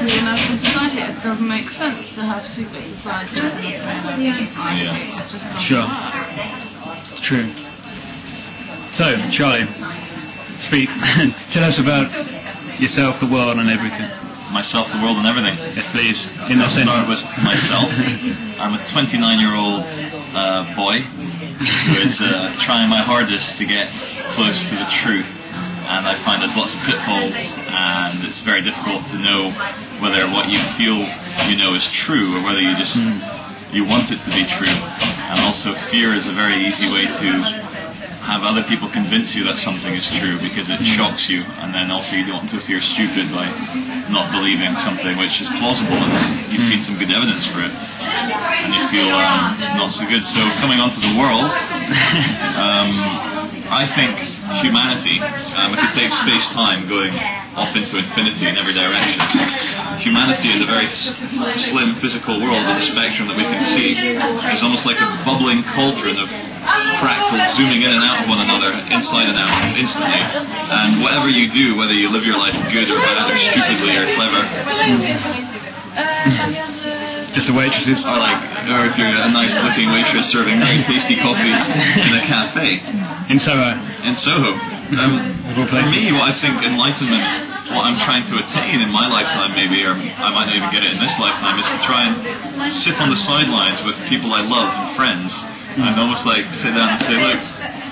in open society, it doesn't make sense to have secret societies in open society. It just doesn't work. It's true. So, Charlie, speak. Tell us about yourself, the world, and everything. Myself, the world, and everything. Yes, please. I'll start with myself. I'm a 29-year-old boy who is trying my hardest to get close to the truth. And I find there's lots of pitfalls, and it's very difficult to know whether what you feel you know is true or whether you just you want it to be true. And also, fear is a very easy way to have other people convince you that something is true because it shocks you, and then also you don't want to appear stupid by not believing something which is plausible and you've seen some good evidence for it, and you feel not so good. So coming onto the world, I think humanity, if you take space-time going off into infinity in every direction, humanity in the very slim physical world of the spectrum that we can see is almost like a bubbling cauldron of fractals zooming in and out of one another, inside and out, instantly. And whatever you do, whether you live your life good or bad, or stupidly or clever, just the waitresses, or if you're a nice-looking waitress serving very tasty coffee in a cafe in Soho. In Soho. For me, what I think enlightenment, what I'm trying to attain in my lifetime, maybe, or I might not even get it in this lifetime, is to try and sit on the sidelines with people I love and friends, and almost like sit down and say, look,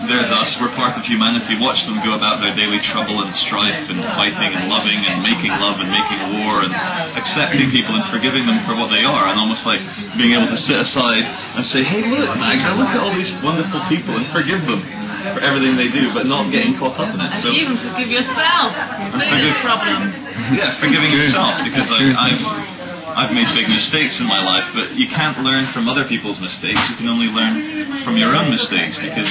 there's us, we're part of humanity, watch them go about their daily trouble and strife and fighting and loving and making love and making war and accepting people and forgiving them for what they are, and almost like being able to sit aside and say, hey, look, Magda, look at all these wonderful people, and forgive them for everything they do, but not getting caught up in it. And so even forgive yourself. Biggest problem. Yeah, forgiving yourself, because I've made big mistakes in my life, but you can't learn from other people's mistakes. You can only learn from your own mistakes, because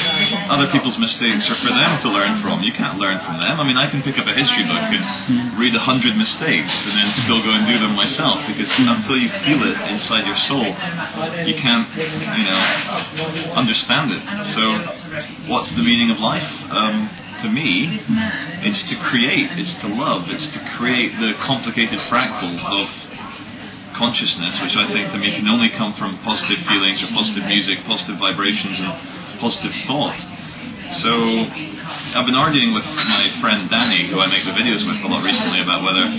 other people's mistakes are for them to learn from. You can't learn from them. I mean, I can pick up a history book and read 100 mistakes and then still go and do them myself, because until you feel it inside your soul, you can't, understand it. So, what's the meaning of life? To me, it's to create, it's to love, it's to create the complicated fractals of consciousness, which I think to me can only come from positive feelings or positive music, positive vibrations and positive thought. So I've been arguing with my friend Danny, who I make the videos with a lot recently, about whether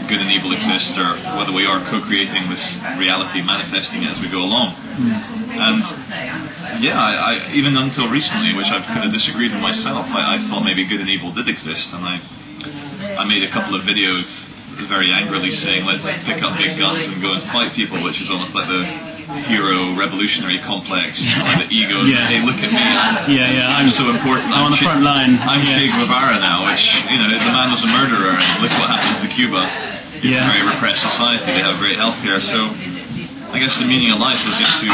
good and evil exist or whether we are co-creating this reality, manifesting it as we go along. And I even until recently, which I've kind of disagreed with myself, I thought maybe good and evil did exist, and I made a couple of videos very angrily saying, let's pick up big guns and go and fight people, which is almost like the hero revolutionary complex, like the ego. Hey, look at me, I'm so important. I'm on the front line. I'm Che Guevara now, which, the man was a murderer, and look what happened to Cuba. It's a very repressed society, they have great healthcare. So I guess the meaning of life is just to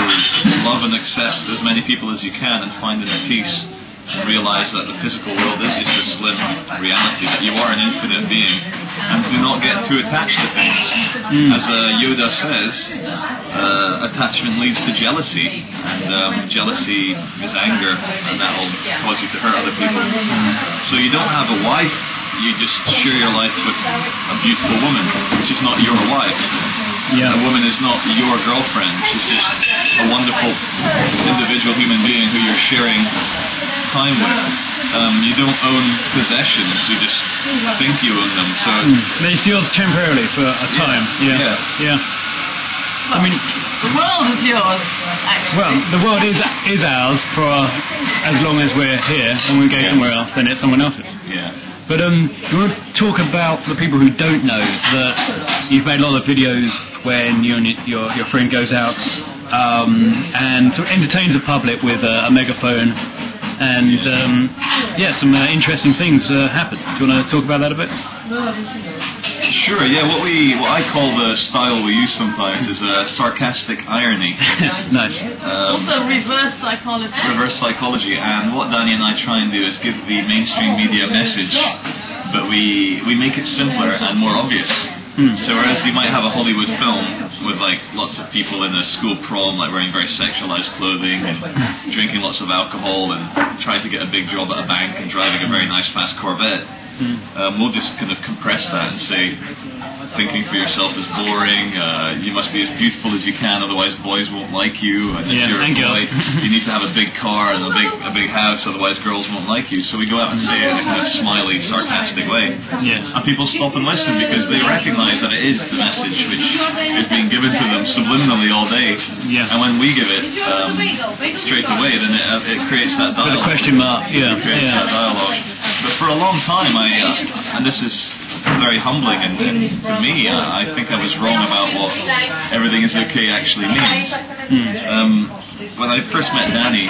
love and accept as many people as you can and find inner peace, and realize that the physical world is just a slim reality, that you are an infinite being, and do not get too attached to things. As Yoda says, attachment leads to jealousy, and jealousy is anger, and that will cause you to hurt other people. So you don't have a wife, you just share your life with a beautiful woman. She's not your wife. A woman is not your girlfriend. She's just a wonderful individual human being who you're sharing time with. You don't own possessions, you just think you own them. So it's yours temporarily for a time. I mean, the world is yours, actually. Well, the world is ours for as long as we're here, and we go somewhere else, then it's someone else's. But you want to talk about the people who don't know that you've made a lot of videos when you and your friend goes out and sort of entertains the public with a megaphone, and some interesting things happen. Do you want to talk about that a bit? Sure, what I call the style we use sometimes is sarcastic irony. Nice. Also reverse psychology. Reverse psychology, and what Danny and I try and do is give the mainstream media message, but we make it simpler and more obvious. So whereas you might have a Hollywood film with like lots of people in a school prom, like wearing very sexualized clothing and drinking lots of alcohol and trying to get a big job at a bank and driving a very nice fast Corvette, we'll just kind of compress that and say, thinking for yourself is boring. You must be as beautiful as you can, otherwise boys won't like you. And if you're a boy, you need to have a big car and a big house, otherwise girls won't like you. So we go out and say it in a kind of smiley, sarcastic way. And people stop and listen because they recognise that it is the message which is being given to them subliminally all day. And when we give it straight away, then it creates that dialogue. With a question mark, It creates that dialogue. But for a long time, and this is very humbling, and to me, I think I was wrong about what everything is okay actually means. When I first met Danny,